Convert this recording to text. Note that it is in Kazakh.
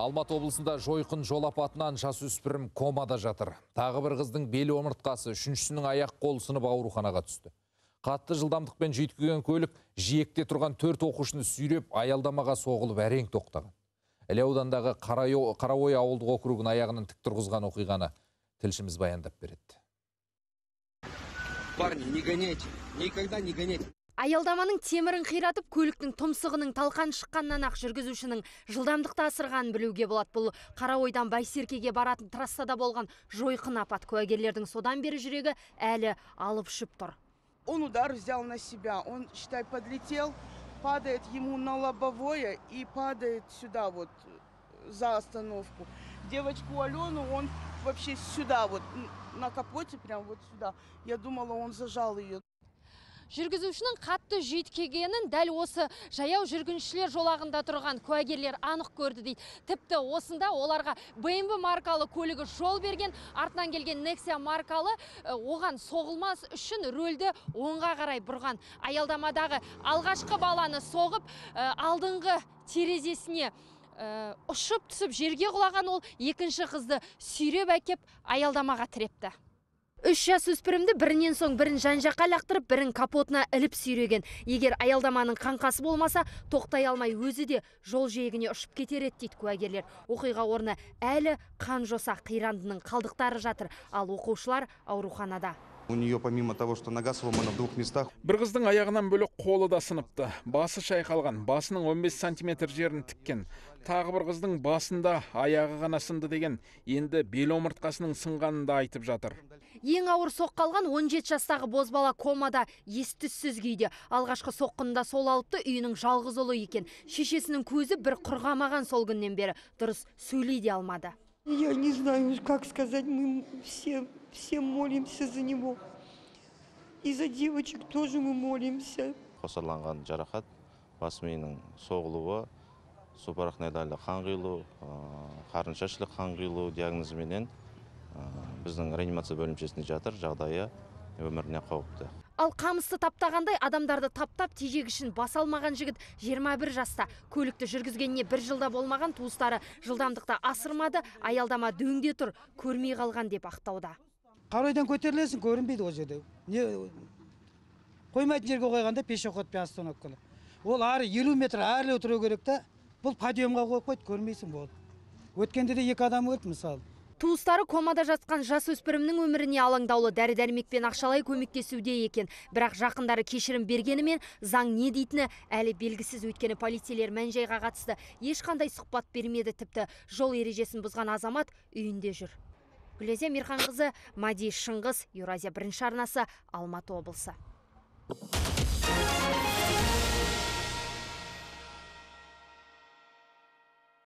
Алматы облысында жойқын жол апатынан жасөспірім комада жатыр. Тағы бір қыздың белі омыртқасы, үшіншісінің аяқ қолы сынып ауруханаға түсті. Қатты жылдамдықпен жүйткіген көлік жиекте тұрған 4 оқушыны сүйреп, аялдамаға соғылып әрең тоқтаған. Іле аудандағы Қараой ауылдық округін аяғынан тік тұрғызған оқиғаны тілшіміз баяндап береді. Парни, не гоняйте, никогда не гоняйте. Аялдаманың темірін қиратып, көліктің тұмсығының талқан шыққаннан ақ жүргізушінің жылдамдықты асырғанын білуге болады. Бұл Қараойдан Байсеркеге баратын трассада болған жойқын апат. Куәгерлердің содан бері жүрегі әлі алып ұшып тұр. Он удар взял на себя, он, считай, подлетел, падает ему на лобовое и падает сюда вот за остановку. Девочку Алену он вообще сюда вот на капоте, прям вот сюда. Я думала, он зажал ее. Жүргізушінің қатты жүйткегенін дәл осы жаяу жүргіншілер жолағында тұрған куәгерлер анық көрді дейді. Тіпті осында оларға BMW маркалы көлігі жол берген, артынан келген Nexia маркалы оған соғылмас үшін рөлді оңға қарай бұрған. Аялдамадағы алғашқы баланы соғып, алдыңғы терезесіне ұшып түсіп жерге құлаған ол екінші қызды сүйреп әкеп аялдамаға тірепті. 3 жасөспірімді бірінен соң бірін жан-жаққа лақтырып, бірін капотына іліп сүйреген. Егер аялдаманың қаңқасы болмаса, тоқтай алмай өзі де жол жиегіне ұшып кетер еді дейді куәгерлер. Оқиға орны әлі қан жоса қирандының қалдықтары жатыр, ал оқушылар ауруханада. У нее помимо того, что нога сломана в 2 местах. Бір қыздың аяғынан бөлек қолы да сыныпты. Басы шайқалған, басының 15 сантиметр жерін тіккен. Тағы бір қыздың басында аяғы ғана сынды деген, енді бел омыртқасының сынғанын да айтып жатыр. Ең ауыр соққалған 17 жастағы бозбала комада ес-түссіз күйде. Алғашқы соққында сол алыпты, үйінің жалғыз ұлы екен. Шешесінің көзі бір құрғамаған сол күннен бері дұрыс сөйлей де алмады. Я не знаю, как сказать, мы все молимся за него. И за девочек тоже мы молимся. Қосарланған жарақат, бас миының соғылуы, субарахноидальды қан құйылу, қарын шашылық қан құйылу диагнозыменен біздің реанимация бөлімшесінде жатыр, жағдайы өміріне қауіпті. Ал қамысты таптағандай адамдарды таптап тежегішін баса алмаған жігіт 21 жаста. Көлікті жүргізгеніне 1 жылда болмаған, туыстары жылдамдықты асырмады, аялдама дөңде тұр, көрмей қалған деп ақтауда. Қаройдан көтерілесің, көрінбейді ол жерде. Қоймайтын жерге қойғанда пешеходпен остановкалы. Ол ары 50 метр әрі отыру керек та, бұл подъемға қойып қойды, көрмейсің болды. Өткенде де 2 адам өлді мысалы. Туыстары комада жатқан жасөспірімнің өміріне алаңдаулы, дәрі-дәрмекпен ақшалай көмектесуде екен. Бірақ жақындары кешірім бергенімен заң не дейтіні әлі белгісіз. Өйткені полицейлер мән-жайға қатысты ешқандай сұхбат бермеді, тіпті жол ережесін бұзған азамат үйінде жүр. Гүлезия Мирханқызы, Мади Шыңғыс, Еуразия бірінші арнасы, Алматы облысы.